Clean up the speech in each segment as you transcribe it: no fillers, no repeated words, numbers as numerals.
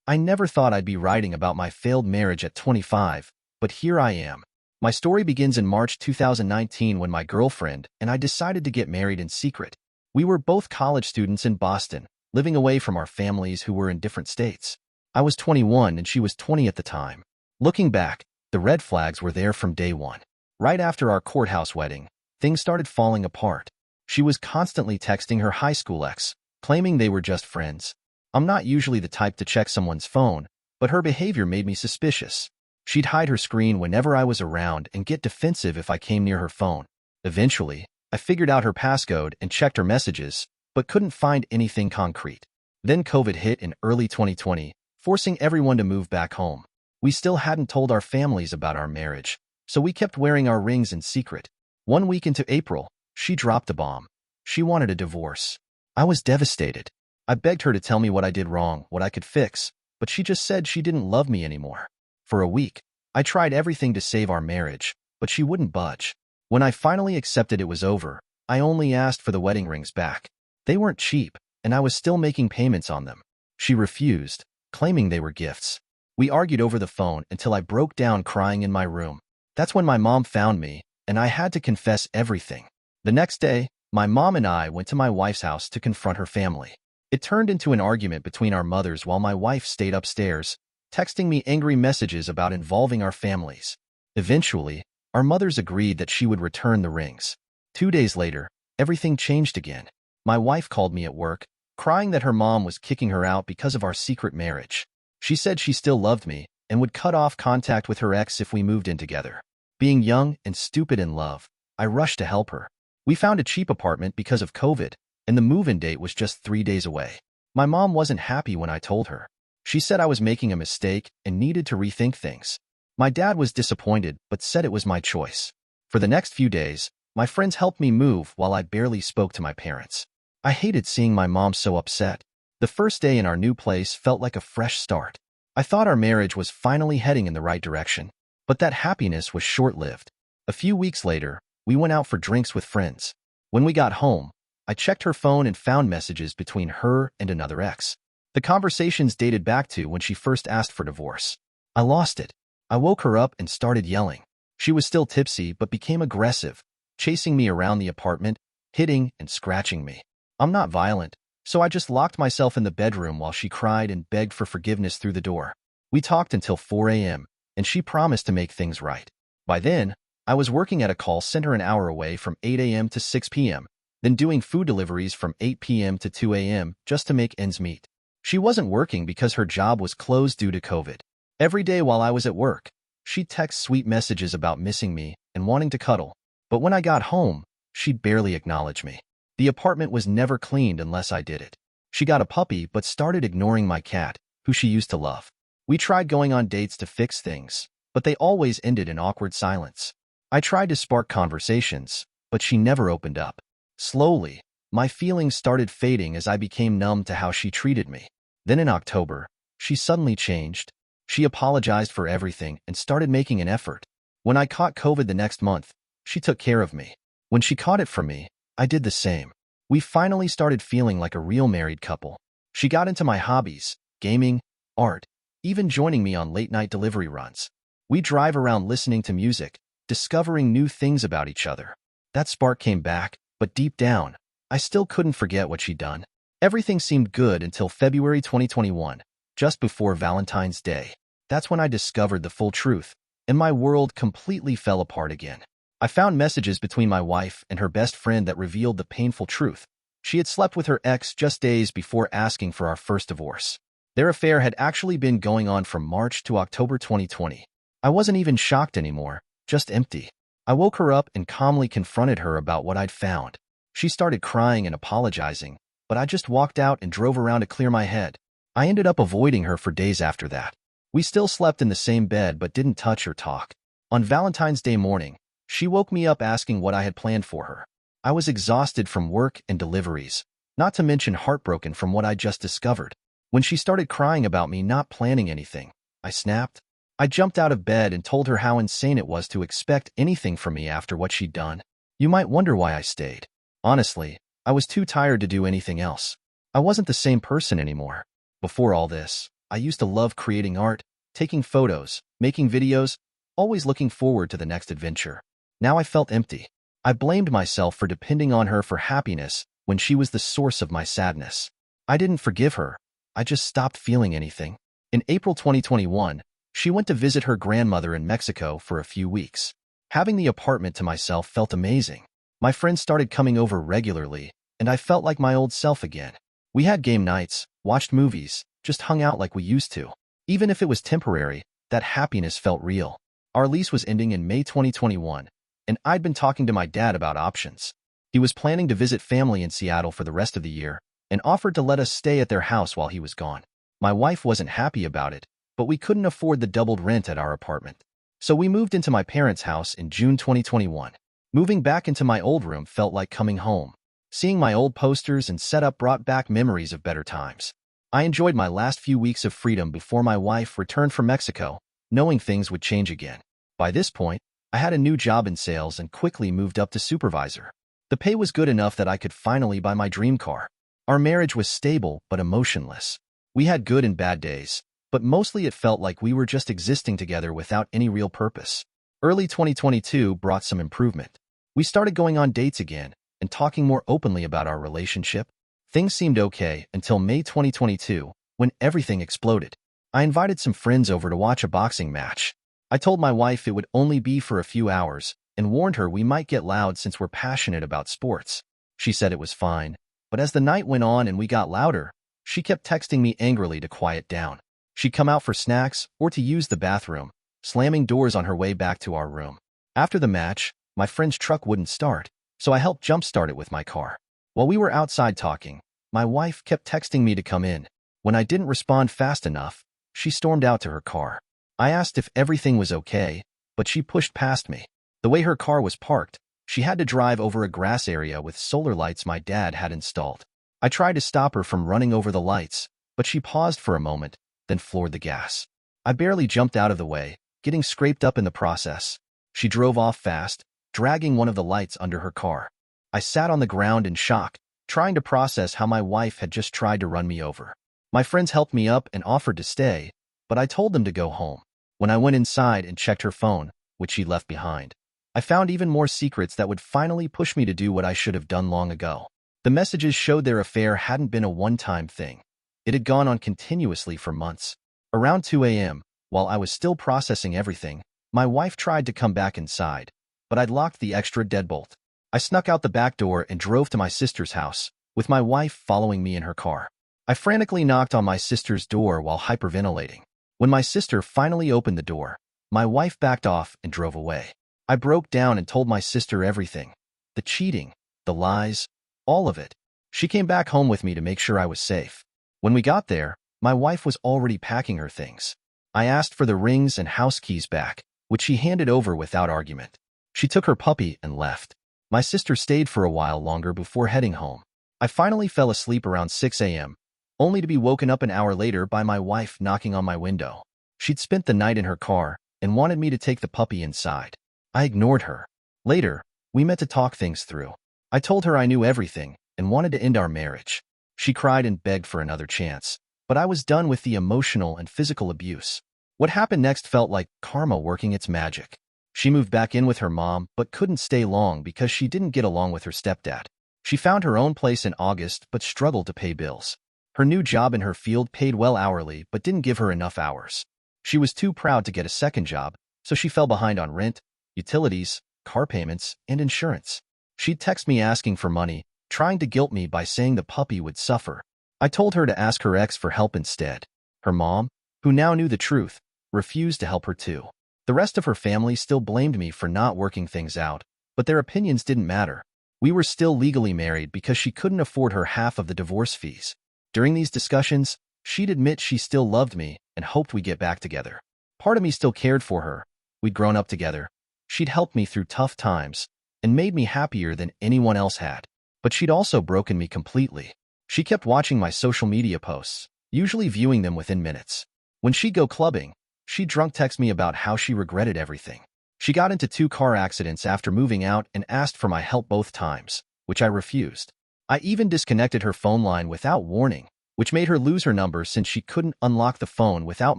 I never thought I'd be writing about my failed marriage at 25, but here I am. My story begins in March 2019 when my girlfriend and I decided to get married in secret. We were both college students in Boston, living away from our families who were in different states. I was 21 and she was 20 at the time. Looking back, the red flags were there from day one. Right after our courthouse wedding, things started falling apart. She was constantly texting her high school ex, claiming they were just friends. I'm not usually the type to check someone's phone, but her behavior made me suspicious. She'd hide her screen whenever I was around and get defensive if I came near her phone. Eventually, I figured out her passcode and checked her messages, but couldn't find anything concrete. Then COVID hit in early 2020, forcing everyone to move back home. We still hadn't told our families about our marriage, so we kept wearing our rings in secret. 1 week into April, she dropped a bomb. She wanted a divorce. I was devastated. I begged her to tell me what I did wrong, what I could fix, but she just said she didn't love me anymore. For a week, I tried everything to save our marriage, but she wouldn't budge. When I finally accepted it was over, I only asked for the wedding rings back. They weren't cheap, and I was still making payments on them. She refused, claiming they were gifts. We argued over the phone until I broke down crying in my room. That's when my mom found me, and I had to confess everything. The next day, my mom and I went to my wife's house to confront her family. It turned into an argument between our mothers while my wife stayed upstairs, texting me angry messages about involving our families. Eventually, our mothers agreed that she would return the rings. 2 days later, everything changed again. My wife called me at work, crying that her mom was kicking her out because of our secret marriage. She said she still loved me and would cut off contact with her ex if we moved in together. Being young and stupid in love, I rushed to help her. We found a cheap apartment because of COVID, and the move-in date was just 3 days away. My mom wasn't happy when I told her. She said I was making a mistake and needed to rethink things. My dad was disappointed but said it was my choice. For the next few days, my friends helped me move while I barely spoke to my parents. I hated seeing my mom so upset. The first day in our new place felt like a fresh start. I thought our marriage was finally heading in the right direction, but that happiness was short-lived. A few weeks later, we went out for drinks with friends. When we got home, I checked her phone and found messages between her and another ex. The conversations dated back to when she first asked for divorce. I lost it. I woke her up and started yelling. She was still tipsy but became aggressive, chasing me around the apartment, hitting and scratching me. I'm not violent, so I just locked myself in the bedroom while she cried and begged for forgiveness through the door. We talked until 4 a.m., and she promised to make things right. By then, I was working at a call center an hour away from 8 a.m. to 6 p.m., then doing food deliveries from 8 p.m. to 2 a.m. just to make ends meet. She wasn't working because her job was closed due to COVID. Every day while I was at work, she'd text sweet messages about missing me and wanting to cuddle. But when I got home, she'd barely acknowledge me. The apartment was never cleaned unless I did it. She got a puppy but started ignoring my cat, who she used to love. We tried going on dates to fix things, but they always ended in awkward silence. I tried to spark conversations, but she never opened up. Slowly, my feelings started fading as I became numb to how she treated me. Then in October, she suddenly changed. She apologized for everything and started making an effort. When I caught COVID the next month, she took care of me. When she caught it from me, I did the same. We finally started feeling like a real married couple. She got into my hobbies, gaming, art, even joining me on late-night delivery runs. We drive around listening to music, discovering new things about each other. That spark came back, but deep down, I still couldn't forget what she'd done. Everything seemed good until February 2021, just before Valentine's Day. That's when I discovered the full truth, and my world completely fell apart again. I found messages between my wife and her best friend that revealed the painful truth. She had slept with her ex just days before asking for our first divorce. Their affair had actually been going on from March to October 2020. I wasn't even shocked anymore, just empty. I woke her up and calmly confronted her about what I'd found. She started crying and apologizing, but I just walked out and drove around to clear my head. I ended up avoiding her for days after that. We still slept in the same bed but didn't touch or talk. On Valentine's Day morning, she woke me up asking what I had planned for her. I was exhausted from work and deliveries, not to mention heartbroken from what I just discovered. When she started crying about me not planning anything, I snapped. I jumped out of bed and told her how insane it was to expect anything from me after what she'd done. You might wonder why I stayed. Honestly, I was too tired to do anything else. I wasn't the same person anymore. Before all this, I used to love creating art, taking photos, making videos, always looking forward to the next adventure. Now I felt empty. I blamed myself for depending on her for happiness when she was the source of my sadness. I didn't forgive her. I just stopped feeling anything. In April 2021, she went to visit her grandmother in Mexico for a few weeks. Having the apartment to myself felt amazing. My friends started coming over regularly, and I felt like my old self again. We had game nights, watched movies, just hung out like we used to. Even if it was temporary, that happiness felt real. Our lease was ending in May 2021, and I'd been talking to my dad about options. He was planning to visit family in Seattle for the rest of the year and offered to let us stay at their house while he was gone. My wife wasn't happy about it, but we couldn't afford the doubled rent at our apartment. So we moved into my parents' house in June 2021. Moving back into my old room felt like coming home. Seeing my old posters and setup brought back memories of better times. I enjoyed my last few weeks of freedom before my wife returned from Mexico, knowing things would change again. By this point, I had a new job in sales and quickly moved up to supervisor. The pay was good enough that I could finally buy my dream car. Our marriage was stable but emotionless. We had good and bad days, but mostly it felt like we were just existing together without any real purpose. Early 2022 brought some improvement. We started going on dates again and talking more openly about our relationship. Things seemed okay until May 2022, when everything exploded. I invited some friends over to watch a boxing match. I told my wife it would only be for a few hours and warned her we might get loud since we're passionate about sports. She said it was fine, but as the night went on and we got louder, she kept texting me angrily to quiet down. She'd come out for snacks or to use the bathroom, slamming doors on her way back to our room. After the match, my friend's truck wouldn't start, so I helped jumpstart it with my car. While we were outside talking, my wife kept texting me to come in. When I didn't respond fast enough, she stormed out to her car. I asked if everything was okay, but she pushed past me. The way her car was parked, she had to drive over a grass area with solar lights my dad had installed. I tried to stop her from running over the lights, but she paused for a moment, then floored the gas. I barely jumped out of the way, getting scraped up in the process. She drove off fast, dragging one of the lights under her car. I sat on the ground in shock, trying to process how my wife had just tried to run me over. My friends helped me up and offered to stay, but I told them to go home. When I went inside and checked her phone, which she left behind, I found even more secrets that would finally push me to do what I should have done long ago. The messages showed their affair hadn't been a one-time thing. It had gone on continuously for months. Around 2 a.m., while I was still processing everything, my wife tried to come back inside, but I'd locked the extra deadbolt. I snuck out the back door and drove to my sister's house, with my wife following me in her car. I frantically knocked on my sister's door while hyperventilating. When my sister finally opened the door, my wife backed off and drove away. I broke down and told my sister everything. The cheating, the lies, all of it. She came back home with me to make sure I was safe. When we got there, my wife was already packing her things. I asked for the rings and house keys back, which she handed over without argument. She took her puppy and left. My sister stayed for a while longer before heading home. I finally fell asleep around 6 a.m., only to be woken up an hour later by my wife knocking on my window. She'd spent the night in her car and wanted me to take the puppy inside. I ignored her. Later, we met to talk things through. I told her I knew everything and wanted to end our marriage. She cried and begged for another chance, but I was done with the emotional and physical abuse. What happened next felt like karma working its magic. She moved back in with her mom, but couldn't stay long because she didn't get along with her stepdad. She found her own place in August, but struggled to pay bills. Her new job in her field paid well hourly, but didn't give her enough hours. She was too proud to get a second job, so she fell behind on rent, utilities, car payments, and insurance. She'd text me asking for money, trying to guilt me by saying the puppy would suffer. I told her to ask her ex for help instead. Her mom, who now knew the truth, refused to help her too. The rest of her family still blamed me for not working things out, but their opinions didn't matter. We were still legally married because she couldn't afford her half of the divorce fees. During these discussions, she'd admit she still loved me and hoped we'd get back together. Part of me still cared for her. We'd grown up together. She'd helped me through tough times and made me happier than anyone else had. But she'd also broken me completely. She kept watching my social media posts, usually viewing them within minutes. When she'd go clubbing, she'd drunk text me about how she regretted everything. She got into 2 car accidents after moving out and asked for my help both times, which I refused. I even disconnected her phone line without warning, which made her lose her number since she couldn't unlock the phone without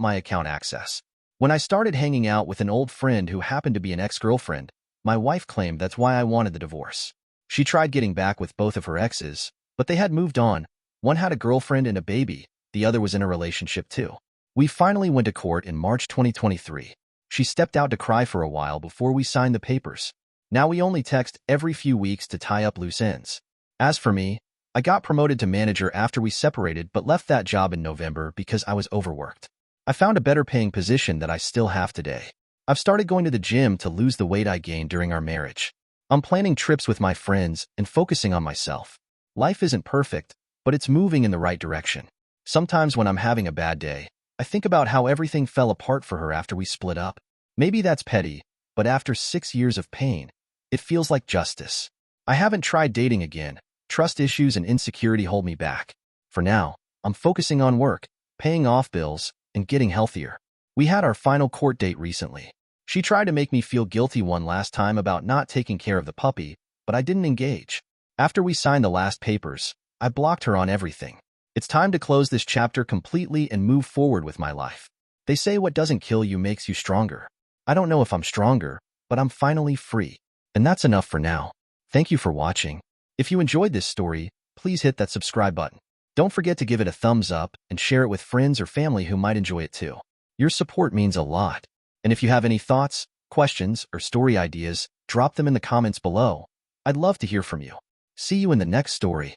my account access. When I started hanging out with an old friend who happened to be an ex-girlfriend, my wife claimed that's why I wanted the divorce. She tried getting back with both of her exes, but they had moved on. One had a girlfriend and a baby, the other was in a relationship too. We finally went to court in March 2023. She stepped out to cry for a while before we signed the papers. Now we only text every few weeks to tie up loose ends. As for me, I got promoted to manager after we separated but left that job in November because I was overworked. I found a better paying position that I still have today. I've started going to the gym to lose the weight I gained during our marriage. I'm planning trips with my friends and focusing on myself. Life isn't perfect, but it's moving in the right direction. Sometimes when I'm having a bad day, I think about how everything fell apart for her after we split up. Maybe that's petty, but after 6 years of pain, it feels like justice. I haven't tried dating again. Trust issues and insecurity hold me back. For now, I'm focusing on work, paying off bills, and getting healthier. We had our final court date recently. She tried to make me feel guilty one last time about not taking care of the puppy, but I didn't engage. After we signed the last papers, I blocked her on everything. It's time to close this chapter completely and move forward with my life. They say what doesn't kill you makes you stronger. I don't know if I'm stronger, but I'm finally free. And that's enough for now. Thank you for watching. If you enjoyed this story, please hit that subscribe button. Don't forget to give it a thumbs up and share it with friends or family who might enjoy it too. Your support means a lot. And if you have any thoughts, questions, or story ideas, drop them in the comments below. I'd love to hear from you. See you in the next story.